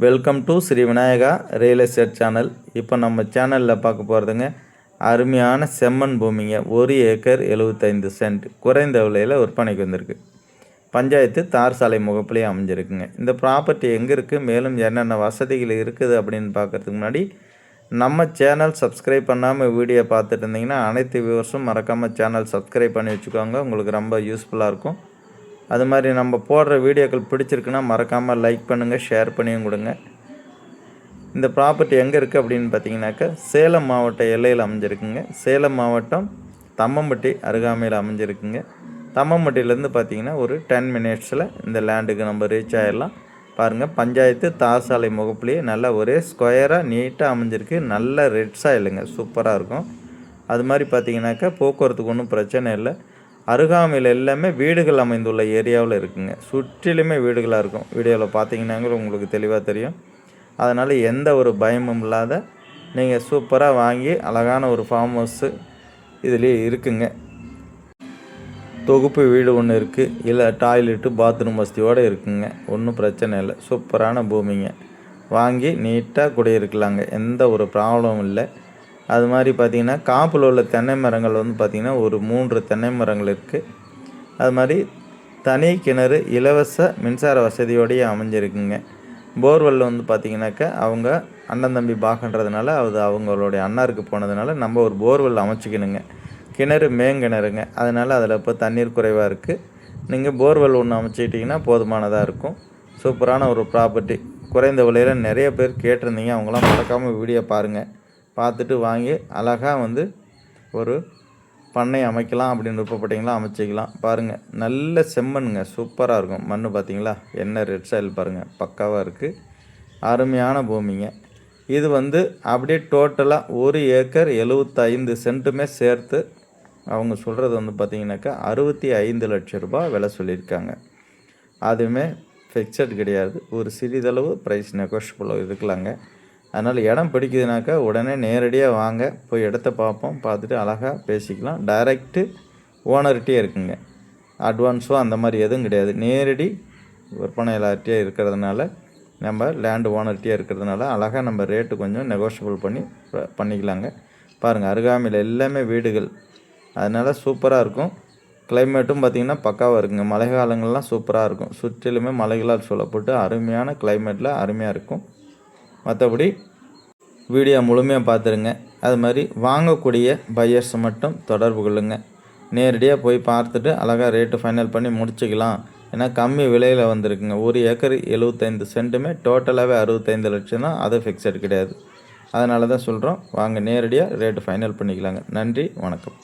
Welcome to Shri Vinayaka real estate channel. இப்போ நம்ம சேனலில் பார்க்க போகிறதுங்க அருமையான செம்மண் பூமிங்க. 1 ஏக்கர் 75 சென்ட் குறைந்த விலையில் விற்பனைக்கு வந்திருக்கு. பஞ்சாயத்து தார் சாலை முகப்பிலேயே அமைஞ்சிருக்குங்க. இந்த ப்ராப்பர்ட்டி எங்கே இருக்குது, மேலும் என்னென்ன வசதிகள் இருக்குது அப்படின்னு பார்க்குறதுக்கு முன்னாடி நம்ம சேனல் சப்ஸ்கிரைப் பண்ணாமல் வீடியோ பார்த்துட்டு இருந்தீங்கன்னா அனைத்து வியூவர்ஸும் மறக்காமல் சேனல் சப்ஸ்கிரைப் பண்ணி வச்சுக்கோங்க. உங்களுக்கு ரொம்ப யூஸ்ஃபுல்லாக இருக்கும். அது மாதிரி நம்ம போடுற வீடியோக்கள் பிடிச்சிருக்குன்னா மறக்காமல் லைக் பண்ணுங்கள், ஷேர் பண்ணியும் கொடுங்க. இந்த ப்ராப்பர்ட்டி எங்கே இருக்குது அப்படின்னு பார்த்தீங்கன்னாக்கா சேலம் மாவட்ட எல்லையில் அமைஞ்சிருக்குங்க. சேலம் மாவட்டம் தம்மம்பட்டி அருகாமையில் அமைஞ்சிருக்குங்க. தம்மம்பட்டியிலேருந்து பார்த்தீங்கன்னா ஒரு 10 மினிட்ஸில் இந்த லேண்டுக்கு நம்ம ரீச் ஆகிடலாம். பாருங்கள், பஞ்சாயத்து தார் சாலை முகப்புலேயே நல்லா ஒரே ஸ்கொயராக நீட்டாக அமைஞ்சிருக்கு. நல்ல ரெட் சாயிலுங்க, சூப்பராக இருக்கும். அது மாதிரி பார்த்தீங்கன்னாக்கா போக்குவரத்துக்கு ஒன்றும் பிரச்சனை இல்லை. அருகாமையில் எல்லாமே வீடுகள் அமைந்துள்ள ஏரியாவில் இருக்குங்க. சுற்றிலுமே வீடுகளாக இருக்கும். வீடியோவில் பார்த்தீங்கன்னாங்களும் உங்களுக்கு தெளிவாக தெரியும். அதனால் எந்த ஒரு பயமும் இல்லாத நீங்கள் சூப்பராக வாங்கி அழகான ஒரு ஃபார்ம் ஹவுஸு இதுலேயே இருக்குங்க. தொகுப்பு வீடு ஒன்று இருக்குது, இல்லை டாய்லெட்டு பாத்ரூம் வசதியோடு இருக்குங்க. ஒன்றும் பிரச்சனை இல்லை. சூப்பரான பூமிங்க. வாங்கி நீட்டாக குடியிருக்கலாங்க, எந்த ஒரு ப்ராப்ளமும் இல்லை. அது மாதிரி பார்த்திங்கன்னா காப்பில் உள்ள தென்னை மரங்கள் வந்து பார்த்திங்கன்னா ஒரு 3 தென்னை மரங்கள் இருக்குது. அது மாதிரி தனி கிணறு இலவச மின்சார வசதியோடையே அமைஞ்சிருக்குங்க. போர்வெல் வந்து பார்த்திங்கனாக்கா அவங்க அண்ணன் தம்பி பாகன்றதுனால அது அவங்களுடைய அண்ணாருக்கு போனதுனால நம்ம ஒரு போர்வெல் அமைச்சிக்கணுங்க. கிணறு மேங்கிணறுங்க, அதனால் அதில் இப்போ தண்ணீர் குறைவாக இருக்குது. நீங்கள் போர்வெல் ஒன்று அமைச்சிக்கிட்டிங்கன்னா போதுமானதாக இருக்கும். சூப்பரான ஒரு ப்ராப்பர்ட்டி, குறைந்த விலையில் நிறைய பேர் கேட்டிருந்தீங்க. அவங்களாம் மறக்காமல் வீடியோ பாருங்கள், பார்த்துட்டு வாங்கி அழகாக வந்து ஒரு பண்ணை அமைக்கலாம் அப்படின்னு விருப்பப்பட்டீங்களா அமைச்சிக்கலாம். பாருங்கள், நல்ல செம்மண்ணுங்க, சூப்பராக இருக்கும். மண் பார்த்திங்களா, என்ன ரெட் சாயில் பாருங்கள், பக்காவாக இருக்குது. அருமையான பூமிங்க. இது வந்து அப்படியே டோட்டலாக 1 ஏக்கர் 75 சென்ட்டுமே சேர்த்து அவங்க சொல்கிறது வந்து பார்த்திங்கனாக்கா 65 லட்சம் ரூபாய் விலை சொல்லியிருக்காங்க. அதுவுமே ஃபிக்ஸட் கிடையாது. ஒரு சிறிதளவு ப்ரைஸ் நெகோஷியபிள் இருக்கலாங்க. அதனால் இடம் பிடிக்குதுனாக்கா உடனே நேரடியாக வாங்க, போய் இடத்த பார்ப்போம், பார்த்துட்டு அழகாக பேசிக்கலாம். டைரெக்டு ஓனர்கிட்டே இருக்குங்க. அட்வான்ஸோ அந்த மாதிரி எதுவும் கிடையாது. நேரடி விற்பனையாளர்கிட்டே இருக்கிறதுனால, நம்ம லேண்டு ஓனர்கிட்டே இருக்கிறதுனால அழகாக நம்ம ரேட்டு கொஞ்சம் நெகோஷியபிள் பண்ணிக்கலாங்க. பாருங்கள், அருகாமையில் எல்லாமே வீடுகள், அதனால் சூப்பராக இருக்கும். கிளைமேட்டும் பார்த்திங்கன்னா பக்காவாக இருக்குங்க. மழை காலங்கள்லாம் சூப்பராக இருக்கும். சுற்றிலுமே மலைகளால் சூழப்பட்டு அருமையான கிளைமேட்டில் அருமையாக இருக்கும். மற்றபடி வீடியோ முழுமையாக பார்த்துருங்க. அது மாதிரி வாங்கக்கூடிய பையர்ஸை மட்டும் தொடர்பு கொள்ளுங்க. நேரடியாக போய் பார்த்துட்டு அழகாக ரேட்டு ஃபைனல் பண்ணி முடிச்சுக்கலாம். ஏன்னா கம்மி விலையில் வந்திருக்குங்க. 1 ஏக்கர் 75 சென்ட்டுமே டோட்டலாகவே 65 லட்சம் தான், அது ஃபிக்ஸட் கிடையாது. அதனால தான் சொல்கிறோம், வாங்க நேரடியாக ரேட்டு ஃபைனல் பண்ணிக்கலாங்க. நன்றி, வணக்கம்.